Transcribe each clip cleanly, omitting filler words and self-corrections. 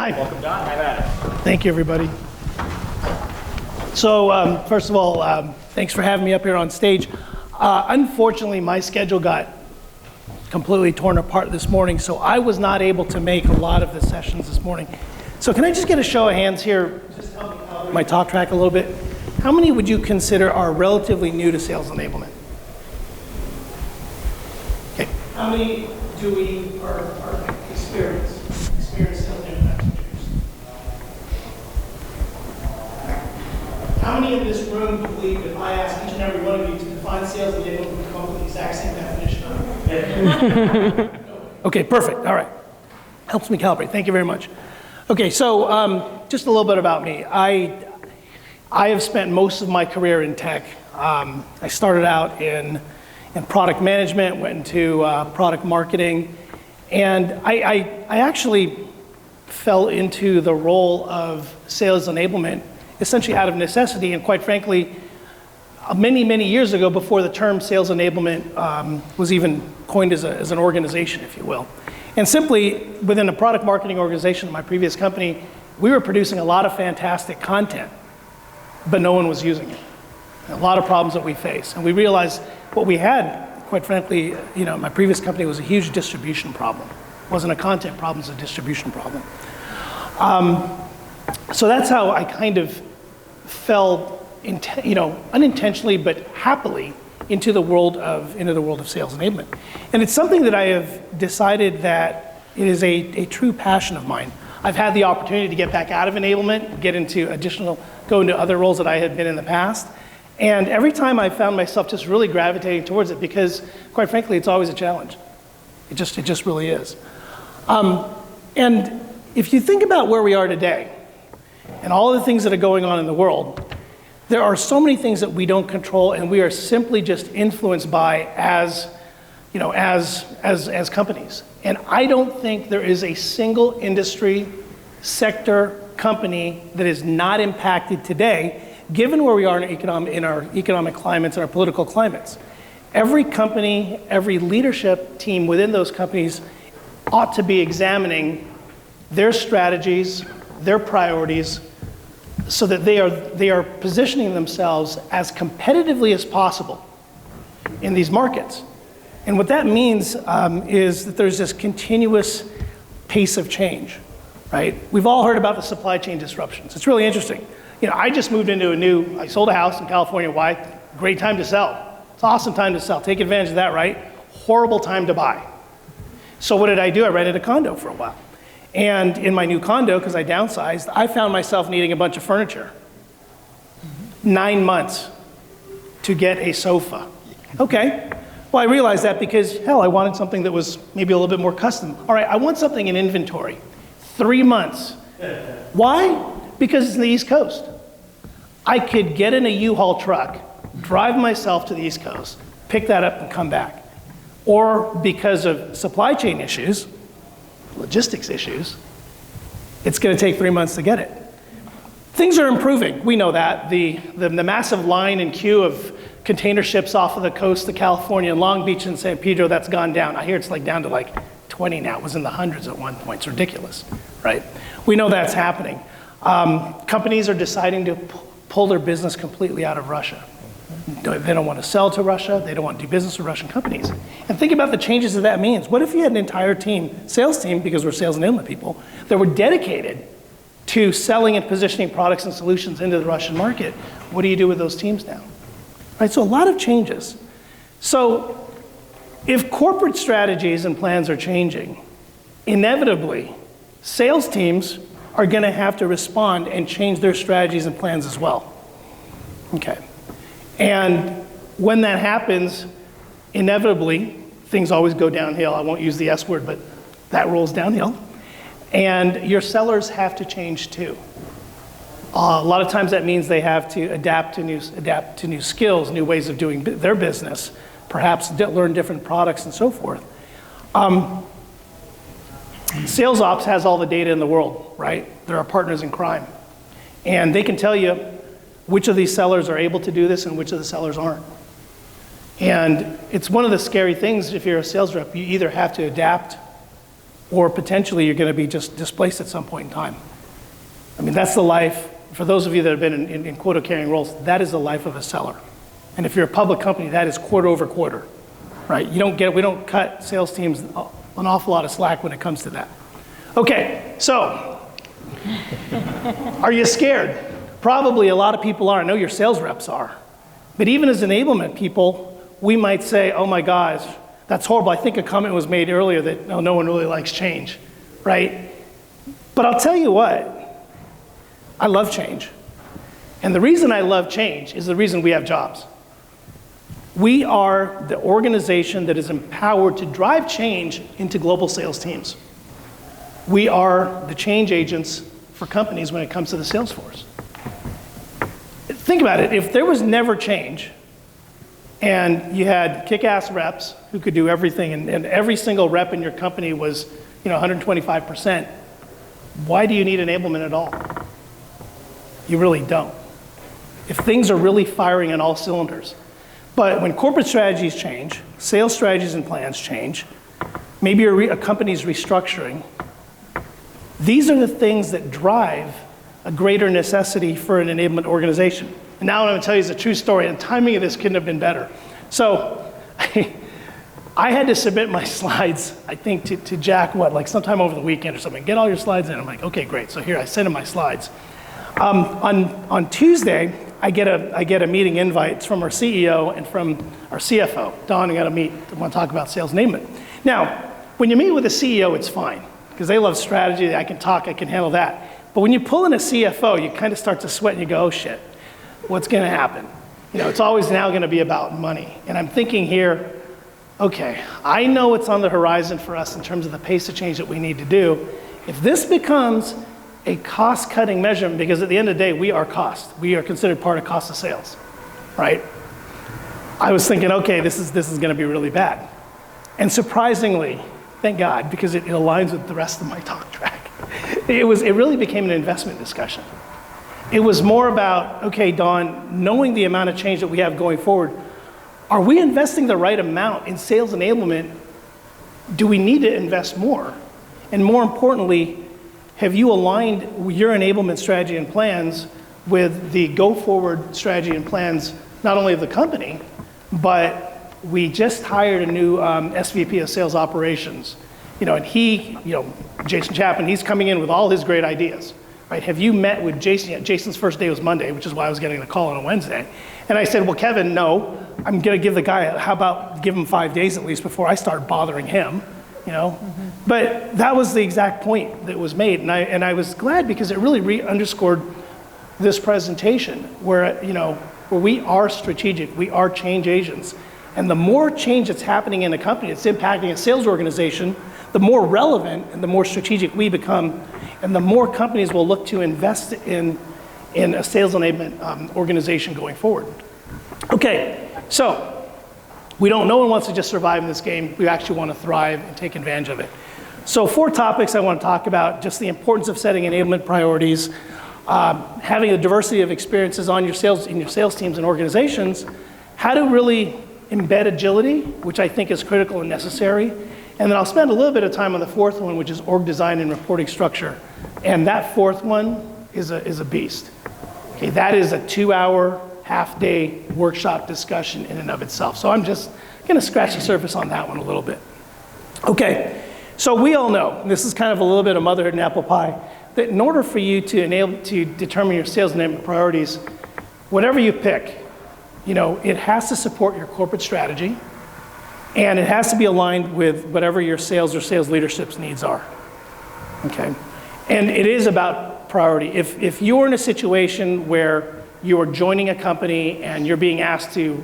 Hi. Welcome, Don. Have at it. Thank you, everybody. So, first of all, thanks for having me up here on stage. Unfortunately, my schedule got completely torn apart this morning, so I was not able to make a lot of the sessions this morning. So can I just get a show of hands here? Just help me cover my talk track a little bit. How many would you consider are relatively new to sales enablement? Okay. How many do we are experienced sales enablement engineers? How many in this room believe if I ask each and every one of you to define sales enablement, we come up with the exact same definition? Okay, perfect. All right. Helps me calibrate. Thank you very much. Okay, so just a little bit about me. I have spent most of my career in tech. I started out in product management, went into product marketing, and I actually fell into the role of sales enablement essentially out of necessity, and quite frankly, many, many years ago, before the term sales enablement was even coined as an organization, if you will. And simply, within a product marketing organization in my previous company, we were producing a lot of fantastic content, but no one was using it. A lot of problems that we face. And we realized what we had, quite frankly, my previous company was a huge distribution problem. It wasn't a content problem, it was a distribution problem. So that's how I kind of fell, unintentionally but happily into the world of sales enablement. And it's something that I have decided that it is a true passion of mine. I've had the opportunity to get back out of enablement, go into other roles that I had been in the past. And every time I found myself just really gravitating towards it because, quite frankly, it's always a challenge. It just really is. And if you think about where we are today and all the things that are going on in the world, there are so many things that we don't control and we are simply just influenced by as companies. And I don't think there is a single industry, sector, company that is not impacted today, given where we are in our economic climates and our political climates. Every company, every leadership team within those companies ought to be examining their strategies, their priorities, so that they are positioning themselves as competitively as possible in these markets. And what that means is that there's this continuous pace of change, right? We've all heard about the supply chain disruptions. It's really interesting. I just moved I sold a house in California. Why? Great time to sell. It's an awesome time to sell. Take advantage of that, right? Horrible time to buy. So what did I do? I rented a condo for a while. And in my new condo, because I downsized, I found myself needing a bunch of furniture. 9 months to get a sofa. Okay. Well, I realized that because, hell, I wanted something that was maybe a little bit more custom. All right, I want something in inventory. 3 months. Why? Because it's in the East Coast. I could get in a U-Haul truck, drive myself to the East Coast, pick that up and come back. Or because of supply chain issues, logistics issues, it's going to take 3 months to get it. Things are improving. We know that. The massive line and queue of container ships off of the coast of California and Long Beach and San Pedro, that's gone down. I hear it's down to 20 now. It was in the hundreds at one point. It's ridiculous, right? We know that's happening. Companies are deciding to pull their business completely out of Russia. They don't want to sell to Russia. They don't want to do business with Russian companies. And think about the changes that means. What if you had an entire sales team, because we're sales enablement people, that were dedicated to selling and positioning products and solutions into the Russian market? What do you do with those teams now? Right, so a lot of changes. So if corporate strategies and plans are changing, inevitably, sales teams are going to have to respond and change their strategies and plans as well. Okay. And when that happens, inevitably, things always go downhill. I won't use the S word, but that rolls downhill. And your sellers have to change too. A lot of times that means they have to adapt to new skills, new ways of doing their business, perhaps learn different products and so forth. Sales ops has all the data in the world, right? They're our partners in crime. And they can tell you which of these sellers are able to do this and which of the sellers aren't. And it's one of the scary things if you're a sales rep. You either have to adapt or potentially you're going to be just displaced at some point in time. I mean, that's the life, for those of you that have been in quota-carrying roles, that is the life of a seller. And if you're a public company, that is quarter over quarter, right? We don't cut sales teams an awful lot of slack when it comes to that. Okay, so, are you scared? Probably a lot of people are. I know your sales reps are. But even as enablement people, we might say, oh my gosh, that's horrible. I think a comment was made earlier that no one really likes change, right? But I'll tell you what, I love change. And the reason I love change is the reason we have jobs. We are the organization that is empowered to drive change into global sales teams. We are the change agents for companies when it comes to the sales force. Think about it, if there was never change, and you had kick-ass reps who could do everything, and every single rep in your company was 125%, why do you need enablement at all? You really don't. If things are really firing on all cylinders. But when corporate strategies change, sales strategies and plans change, maybe a company's restructuring, these are the things that drive a greater necessity for an enablement organization. And now what I'm going to tell you is a true story, and the timing of this couldn't have been better. So I had to submit my slides, I think, to Jack, like sometime over the weekend or something. Get all your slides in. I'm like, okay, great. So here, I sent him my slides. On Tuesday, I get a meeting invite. It's from our CEO and from our CFO. Don, I got to meet. I want to talk about sales enablement. Now, when you meet with a CEO, it's fine, because they love strategy. I can talk. I can handle that. But when you pull in a CFO, you kind of start to sweat and you go, oh shit, what's going to happen? It's always now going to be about money. And I'm thinking here, okay, I know what's on the horizon for us in terms of the pace of change that we need to do. If this becomes a cost-cutting measurement, because at the end of the day, we are cost. We are considered part of cost of sales, right? I was thinking, okay, this is going to be really bad. And surprisingly, thank God, because it aligns with the rest of my talk track. It really became an investment discussion. It was more about, okay, Don, knowing the amount of change that we have going forward, are we investing the right amount in sales enablement? Do we need to invest more? And more importantly, have you aligned your enablement strategy and plans with the go-forward strategy and plans, not only of the company, but we just hired a new SVP of sales operations. And he, Jason Chapman, he's coming in with all his great ideas, right? Have you met with Jason yet? Jason's first day was Monday, which is why I was getting the call on a Wednesday. And I said, well, Kevin, no, I'm going to give the guy, how about give him 5 days at least before I start bothering him, But that was the exact point that was made. And I was glad, because it really underscored this presentation where, where we are strategic, we are change agents. And the more change that's happening in a company that's impacting a sales organization, the more relevant and the more strategic we become, and the more companies will look to invest in a sales enablement organization going forward. Okay, so no one wants to just survive in this game. We actually want to thrive and take advantage of it. So 4 topics I want to talk about: just the importance of setting enablement priorities, having a diversity of experiences in your sales teams and organizations, how to really embed agility, which I think is critical and necessary. And then I'll spend a little bit of time on the 4th one, which is org design and reporting structure. And that 4th one is a beast. Okay, that is a 2-hour, half-day workshop discussion in and of itself. So I'm just going to scratch the surface on that one a little bit. Okay, so we all know, and this is kind of a little bit of motherhood and apple pie, that in order for you to determine your sales enablement priorities, whatever you pick, it has to support your corporate strategy, and it has to be aligned with whatever your sales or sales leadership's needs are, okay? And it is about priority. If you're in a situation where you're joining a company and you're being asked to,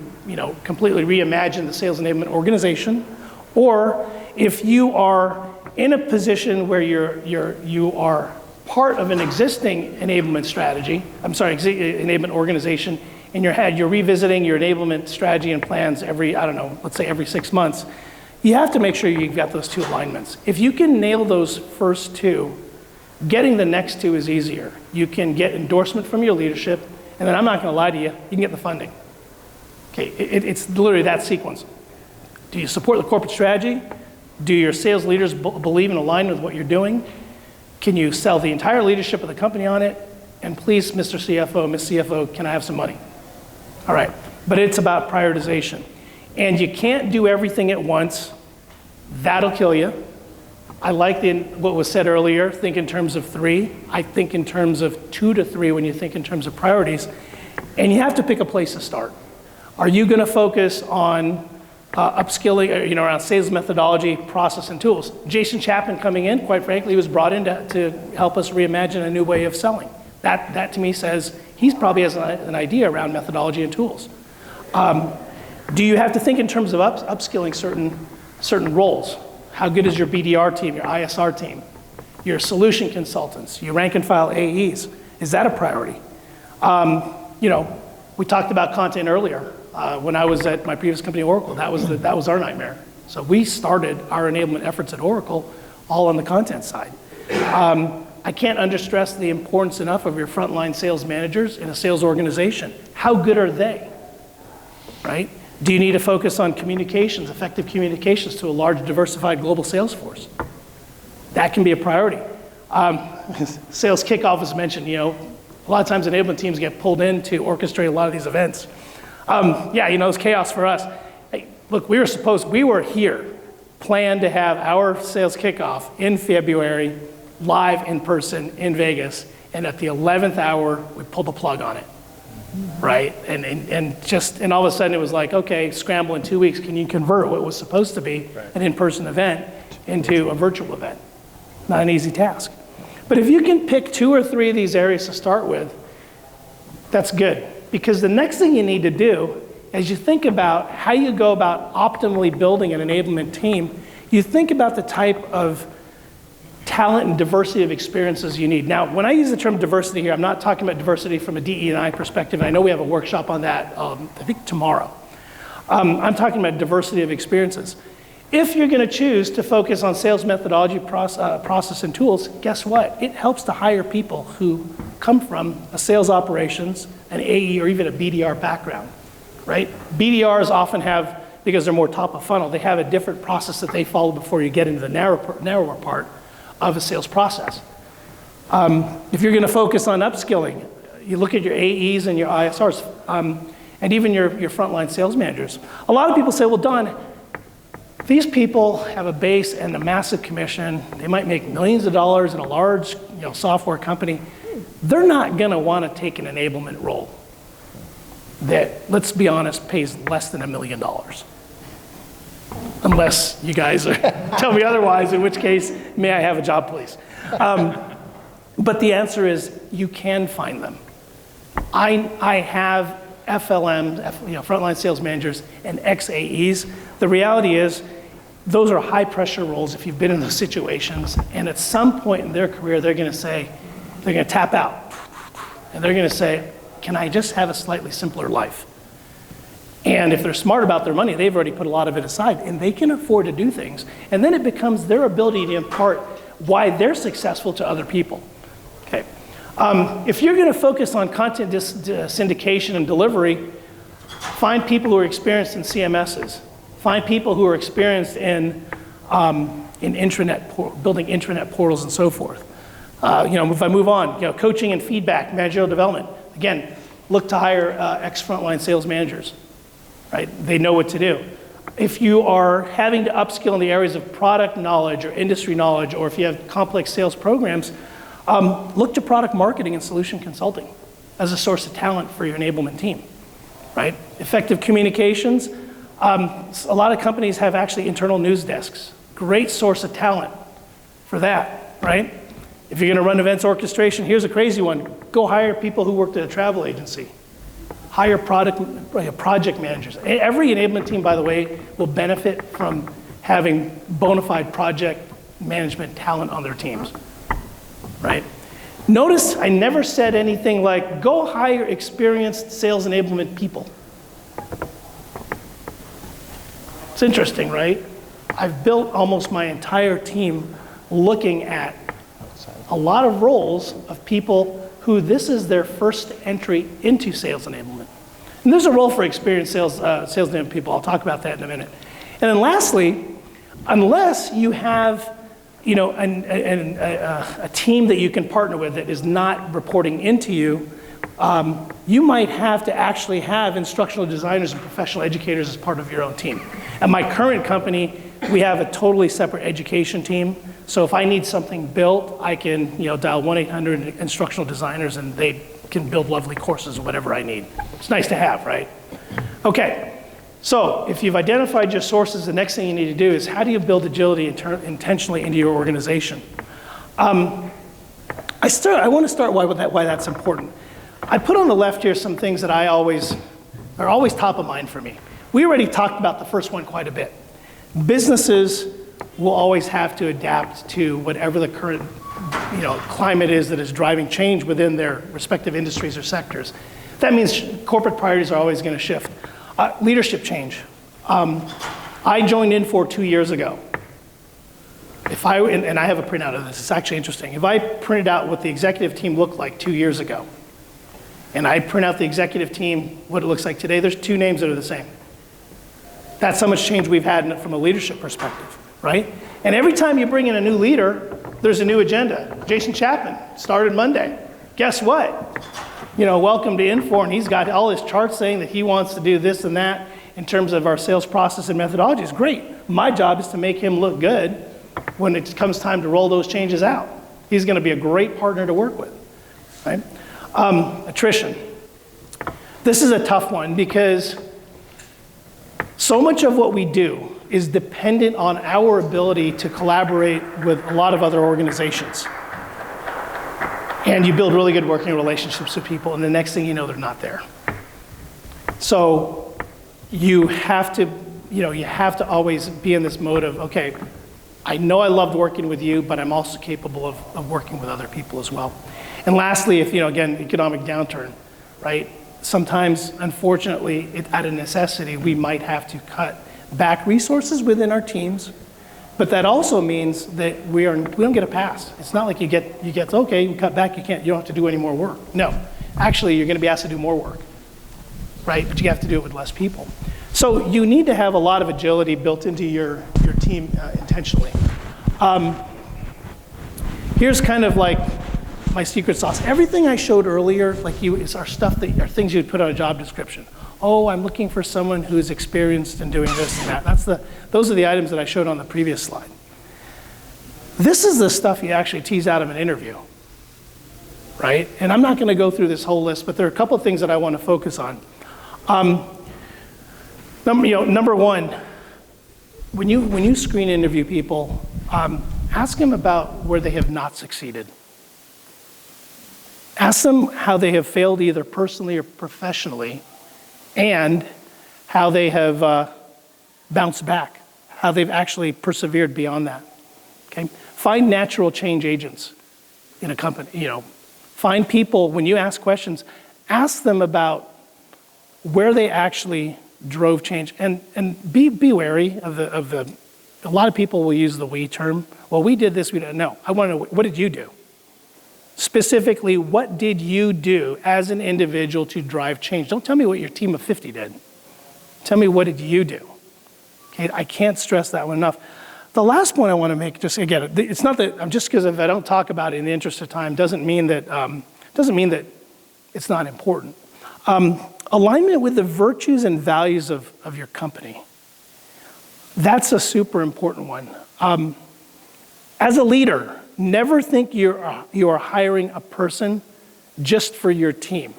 completely reimagine the sales enablement organization, or if you are in a position where you are part of an existing enablement strategy, enablement organization, in your head, you're revisiting your enablement strategy and plans let's say every 6 months, you have to make sure you've got those 2 alignments. If you can nail those first 2, getting the next 2 is easier. You can get endorsement from your leadership, and then I'm not going to lie to you, you can get the funding. Okay, it's literally that sequence. Do you support the corporate strategy? Do your sales leaders believe and align with what you're doing? Can you sell the entire leadership of the company on it? And please, Mr. CFO, Ms. CFO, can I have some money? All right, but it's about prioritization. And you can't do everything at once. That'll kill you. I like what was said earlier, think in terms of 3. I think in terms of 2 to 3 when you think in terms of priorities. And you have to pick a place to start. Are you gonna focus on upskilling, around sales methodology, process, and tools? Jason Chapman coming in, quite frankly, was brought in to help us reimagine a new way of selling. That to me says he's probably has an idea around methodology and tools. Do you have to think in terms of upskilling certain roles? How good is your BDR team, your ISR team, your solution consultants, your rank and file AEs? Is that a priority? We talked about content earlier. When I was at my previous company, Oracle, that was our nightmare. So we started our enablement efforts at Oracle all on the content side. I can't understress the importance enough of your frontline sales managers in a sales organization. How good are they, right? Do you need to focus on communications, effective communications to a large diversified global sales force? That can be a priority. Sales kickoff was mentioned, a lot of times enablement teams get pulled in to orchestrate a lot of these events. It's chaos for us. Hey, look, we were here, planned to have our sales kickoff in February, live in person in Vegas, and at the 11th hour, we pulled the plug on it, right? And all of a sudden it was like, okay, scramble in 2 weeks, can you convert what was supposed to be an in-person event into a virtual event? Not an easy task. But if you can pick 2 or 3 of these areas to start with, that's good. Because the next thing you need to do, as you think about how you go about optimally building an enablement team, you think about the type of talent and diversity of experiences you need. Now, when I use the term diversity here, I'm not talking about diversity from a DE&I perspective. I know we have a workshop on that, I think tomorrow. I'm talking about diversity of experiences. If you're gonna choose to focus on sales methodology, process, and tools, guess what? It helps to hire people who come from a sales operations, an AE, or even a BDR background, right? BDRs often have, because they're more top of funnel, they have a different process that they follow before you get into the narrower part of a sales process. If you're gonna focus on upskilling, you look at your AEs and your ISRs, and even your frontline sales managers. A lot of people say, well, Don, these people have a base and a massive commission. They might make millions of dollars in a large software company. They're not gonna wanna take an enablement role that, let's be honest, pays less than $1 million. Unless you guys tell me otherwise, in which case, may I have a job, please? But the answer is, you can find them. I have FLMs, frontline sales managers, and ex-AEs. The reality is, those are high pressure roles if you've been in those situations, and at some point in their career, they're gonna tap out, and they're gonna say, can I just have a slightly simpler life? And if they're smart about their money, they've already put a lot of it aside, and they can afford to do things. And then it becomes their ability to impart why they're successful to other people. Okay. If you're gonna focus on content syndication and delivery, find people who are experienced in CMSs. Find people who are experienced in intranet, building intranet portals and so forth. If I move on, coaching and feedback, managerial development. Again, look to hire ex-frontline sales managers. Right? They know what to do. If you are having to upskill in the areas of product knowledge or industry knowledge, or if you have complex sales programs, look to product marketing and solution consulting as a source of talent for your enablement team, right? Effective communications. A lot of companies have actually internal news desks. Great source of talent for that, right? If you're gonna run events orchestration, here's a crazy one. Go hire people who worked at a travel agency. Hire project managers. Every enablement team, by the way, will benefit from having bona fide project management talent on their teams, right? Notice I never said anything like, go hire experienced sales enablement people. It's interesting, right? I've built almost my entire team looking at a lot of roles of people who this is their first entry into sales enablement. And there's a role for experienced sales enablement people. I'll talk about that in a minute. And then lastly, Unless you have a team that you can partner with that is not reporting into you, you might have to actually have instructional designers and professional educators as part of your own team. At my current company, we have a totally separate education team. So if I need something built, I can dial 1-800 instructional designers and they can build lovely courses or whatever I need. It's nice to have, right? Okay. So if you've identified your sources, the next thing you need to do is how do you build agility intentionally into your organization? I want to start why that's important. I put on the left here some things that are always top of mind for me. We already talked about the first one quite a bit. Businesses will always have to adapt to whatever the current climate is that is driving change within their respective industries or sectors. That means corporate priorities are always going to shift. Leadership change. I joined Infor 2 years ago. And I have a printout of this, it's actually interesting. If I printed out what the executive team looked like 2 years ago, and I print out the executive team, what it looks like today, there's two names that are the same. That's how much change we've had from a leadership perspective, right? And every time you bring in a new leader, there's a new agenda. Jason Chapman started Monday. Guess what? Welcome to Infor, and he's got all his charts saying that he wants to do this and that in terms of our sales process and methodologies. Great. My job is to make him look good when it comes time to roll those changes out. He's going to be a great partner to work with, right? Attrition. This is a tough one because so much of what we do is dependent on our ability to collaborate with a lot of other organizations. And you build really good working relationships with people, and the next thing you know, they're not there. So you have to always be in this mode of, okay, I know I loved working with you, but I'm also capable of working with other people as well. And lastly, if, again, economic downturn, right? Sometimes, unfortunately, out of necessity, we might have to cut back resources within our teams. But that also means that we don't get a pass. It's not like you get okay, you cut back, you don't have to do any more work. No, actually you're going to be asked to do more work, right? But you have to do it with less people. So you need to have a lot of agility built into your team intentionally. Here's kind of like my secret sauce. Everything I showed earlier, is our stuff that are things you'd put on a job description. Oh, I'm looking for someone who's experienced in doing this and that. Those are the items that I showed on the previous slide. This is the stuff you actually tease out of an interview, right? And I'm not going to go through this whole list, but there are a couple of things that I want to focus on. Number one, when you screen interview people, ask them about where they have not succeeded. Ask them how they have failed either personally or professionally, and how they have bounced back, how they've actually persevered beyond that. Okay? Find natural change agents in a company. Find people, when you ask questions, ask them about where they actually drove change, and be wary of the. A lot of people will use the we term. Well, we did this. We didn't. No, I want to know, what did you do? Specifically, what did you do as an individual to drive change? Don't tell me what your team of 50 did. Tell me, what did you do? Okay, I can't stress that one enough. The last point I want to make, just again, it's not that just because if I don't talk about it in the interest of time doesn't mean that it's not important. Alignment with the virtues and values of your company. That's a super important one. As a leader, never think you are hiring a person just for your team.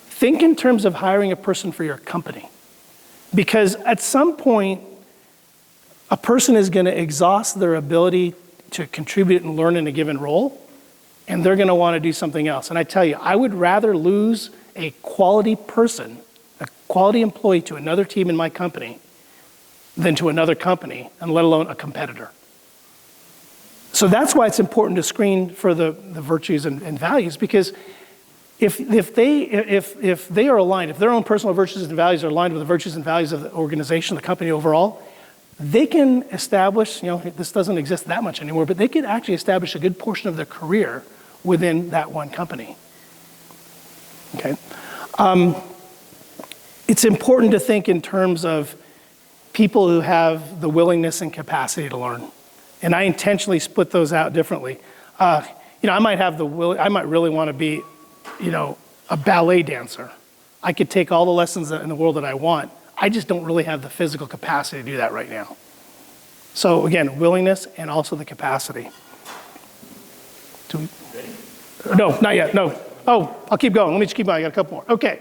Think in terms of hiring a person for your company. Because at some point, a person is going to exhaust their ability to contribute and learn in a given role, and they're going to want to do something else. And I tell you, I would rather lose a quality person, a quality employee to another team in my company than to another company, and let alone a competitor. So that's why it's important to screen for the virtues and values, because if they are aligned, if their own personal virtues and values are aligned with the virtues and values of the organization, the company overall, they can establish, this doesn't exist that much anymore, but they can actually establish a good portion of their career within that one company. Okay. It's important to think in terms of people who have the willingness and capacity to learn. And I intentionally split those out differently. I might have I might really want to be, a ballet dancer. I could take all the lessons in the world that I want. I just don't really have the physical capacity to do that right now. So again, willingness and also the capacity. No, not yet, no. Oh, I'll keep going. Let me just keep going. I got a couple more. Okay.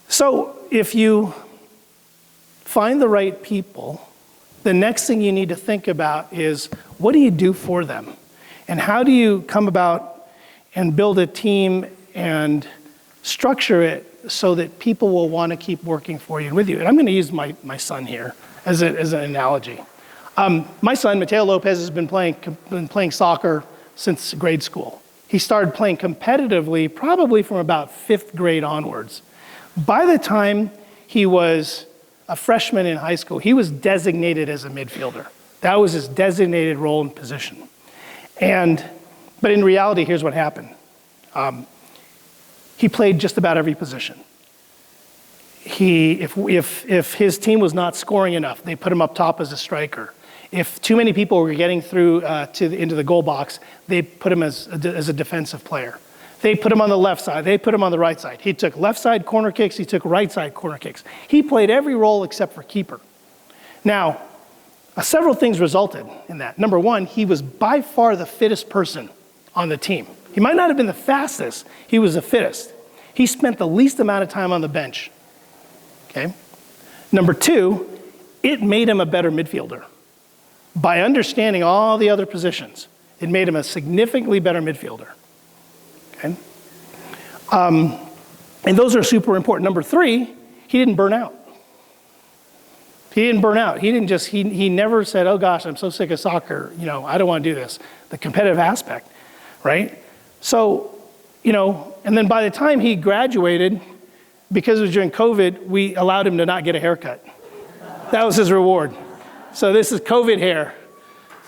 So if you find the right people, the next thing you need to think about is, what do you do for them? And how do you come about and build a team and structure it so that people will want to keep working for you and with you? And I'm going to use my son here as an analogy. My son, Mateo Lopez, has been playing soccer since grade school. He started playing competitively probably from about 5th grade onwards. By the time he was a freshman in high school, he was designated as a midfielder. That was his designated role and position. But in reality, here's what happened. He played just about every position. If his team was not scoring enough, they put him up top as a striker. If too many people were getting through into the goal box, they put him as a defensive player. They put him on the left side. They put him on the right side. He took left side corner kicks. He took right side corner kicks. He played every role except for keeper. Now, several things resulted in that. Number one, he was by far the fittest person on the team. He might not have been the fastest. He was the fittest. He spent the least amount of time on the bench. Okay. Number two, it made him a better midfielder. By understanding all the other positions, it made him a significantly better midfielder. Okay? And those are super important. Number three, he didn't burn out. He didn't burn out. He never said, oh gosh, I'm so sick of soccer. I don't want to do this. The competitive aspect, right? So, and then by the time he graduated, because it was during COVID, we allowed him to not get a haircut. That was his reward. So this is COVID hair.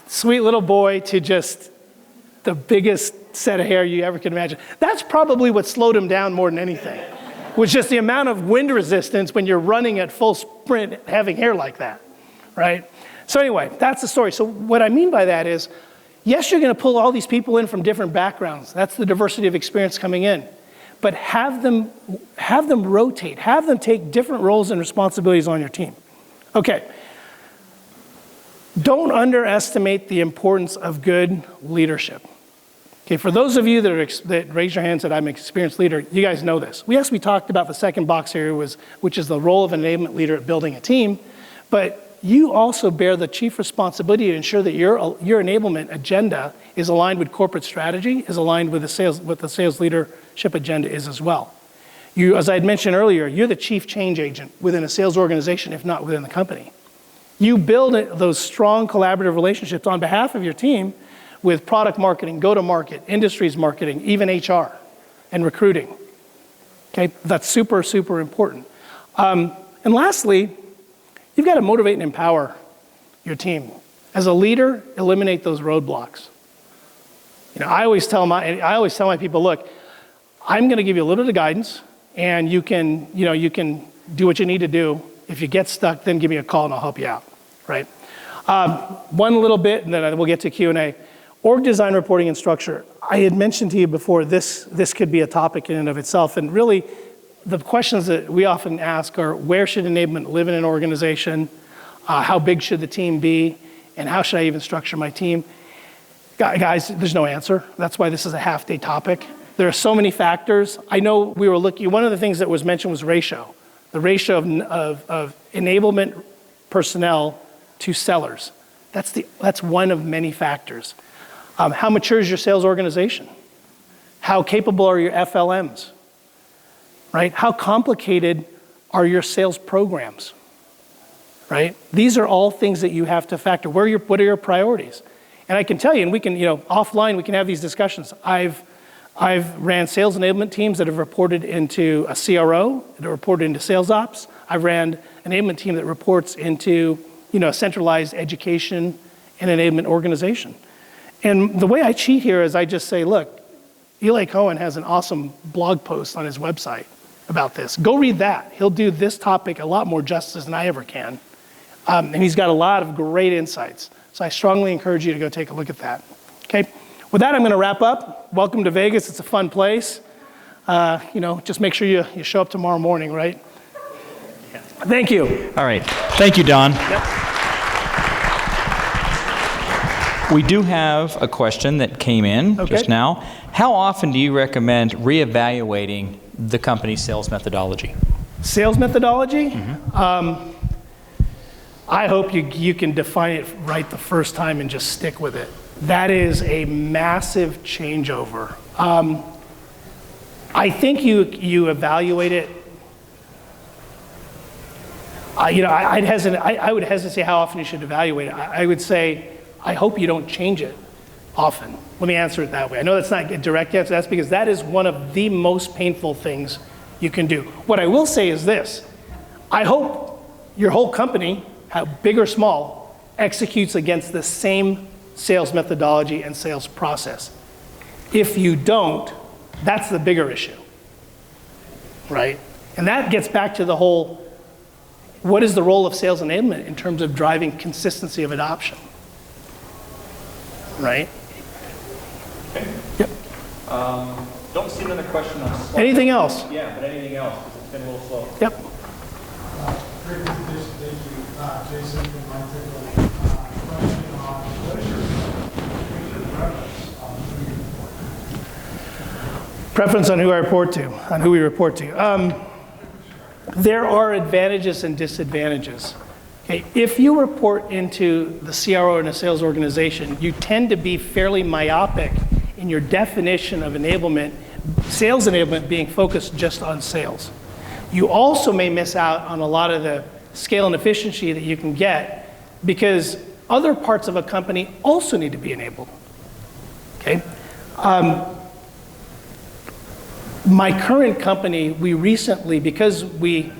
Sweet little boy to just the biggest set of hair you ever can imagine. That's probably what slowed him down more than anything, was just the amount of wind resistance when you're running at full sprint having hair like that, right? So anyway, that's the story. So what I mean by that is, yes, you're going to pull all these people in from different backgrounds. That's the diversity of experience coming in. But have them rotate. Have them take different roles and responsibilities on your team. Okay. Don't underestimate the importance of good leadership. Okay, for those of you that raise your hand and said, I'm an experienced leader, you guys know this. We talked about the second box here, which is the role of an enablement leader at building a team, but you also bear the chief responsibility to ensure that your enablement agenda is aligned with corporate strategy, is aligned with the sales leadership agenda is as well. You, as I had mentioned earlier, you're the chief change agent within a sales organization, if not within the company. You build those strong collaborative relationships on behalf of your team with product marketing, go-to-market, industries marketing, even HR and recruiting. Okay, that's super, super important. And lastly, you've got to motivate and empower your team. As a leader, eliminate those roadblocks. I always tell my people, look, I'm going to give you a little bit of guidance, and you can do what you need to do. If you get stuck, then give me a call and I'll help you out, right? One little bit, and then we'll get to Q&A. Org design, reporting, and structure. I had mentioned to you before, this could be a topic in and of itself, and really, the questions that we often ask are, where should enablement live in an organization? How big should the team be? And how should I even structure my team? Guys, there's no answer. That's why this is a half-day topic. There are so many factors. I know we were looking, one of the things that was mentioned was ratio. The ratio of enablement personnel to sellers. That's one of many factors. How mature is your sales organization? How capable are your FLMs? Right? How complicated are your sales programs? Right? These are all things that you have to factor. What are your priorities? And I can tell you, and we can, offline, we can have these discussions. I've ran sales enablement teams that have reported into a CRO, that have reported into sales ops. I've ran an enablement team that reports into, a centralized education and enablement organization. And the way I cheat here is I just say, look, Eli Cohen has an awesome blog post on his website about this. Go read that. He'll do this topic a lot more justice than I ever can. And he's got a lot of great insights. So I strongly encourage you to go take a look at that. Okay, with that, I'm going to wrap up. Welcome to Vegas. It's a fun place. Just make sure you show up tomorrow morning, right? Yeah. Thank you. All right. Thank you, Don. Yep. We do have a question that came in just now. How often do you recommend reevaluating the company's sales methodology? Sales methodology? Mm-hmm. I hope you can define it right the first time and just stick with it. That is a massive changeover. I think you evaluate it. I would hesitate to say how often you should evaluate it. I would say, I hope you don't change it often. Let me answer it that way. I know that's not a direct answer. That's because that is one of the most painful things you can do. What I will say is this. I hope your whole company, how big or small, executes against the same sales methodology and sales process. If you don't, that's the bigger issue, right? And that gets back to the whole, what is the role of sales enablement in terms of driving consistency of adoption, right? Okay. Yep. Don't see another question on slide. Anything else? Yeah, but anything else, because it's been a little slow. Yep. Great presentation, thank you, Jason. And my question on what is your Preference on who I report to, on who we report to. There are advantages and disadvantages. Okay, if you report into the CRO in a sales organization, you tend to be fairly myopic in your definition of enablement, sales enablement being focused just on sales. You also may miss out on a lot of the scale and efficiency that you can get because other parts of a company also need to be enabled. Okay? My current company, we recently, because we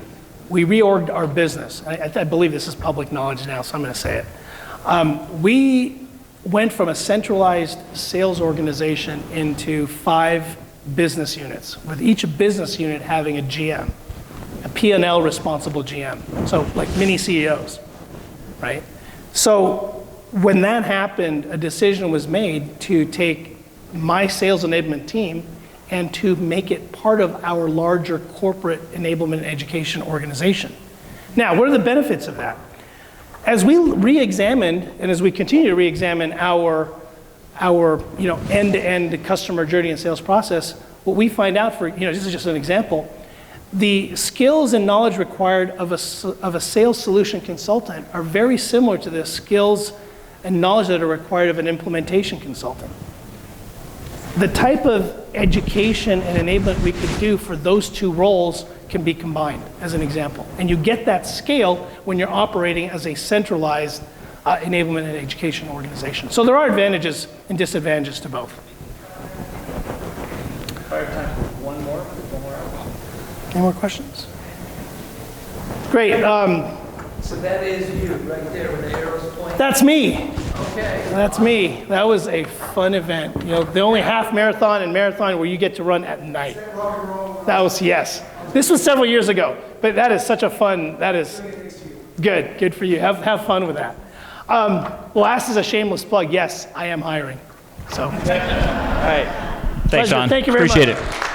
reorged our business, I believe this is public knowledge now, so I'm going to say it. We went from a centralized sales organization into 5 business units, with each business unit having a GM, a P&L responsible GM, so like mini CEOs, right? So when that happened, a decision was made to take my sales enablement team and to make it part of our larger corporate enablement and education organization. Now, what are the benefits of that? As we re-examined, and as we continue to re-examine our end-to-end customer journey and sales process, what we find out this is just an example, the skills and knowledge required of a sales solution consultant are very similar to the skills and knowledge that are required of an implementation consultant. The type of education and enablement we could do for those 2 roles can be combined, as an example. And you get that scale when you're operating as a centralized enablement and education organization. So there are advantages and disadvantages to both. Fire time for one more. Any more questions? Great. So that is you, right there, where the arrows point? That's me. Okay. That's me. That was a fun event. The only half marathon and marathon where you get to run at night. That was, yes. This was several years ago, but that is such a fun, that is good for you. Have fun with that. Last is a shameless plug. Yes, I am hiring. So. All right. Thanks, Pleasure. Don. Thank you very Appreciate much. it.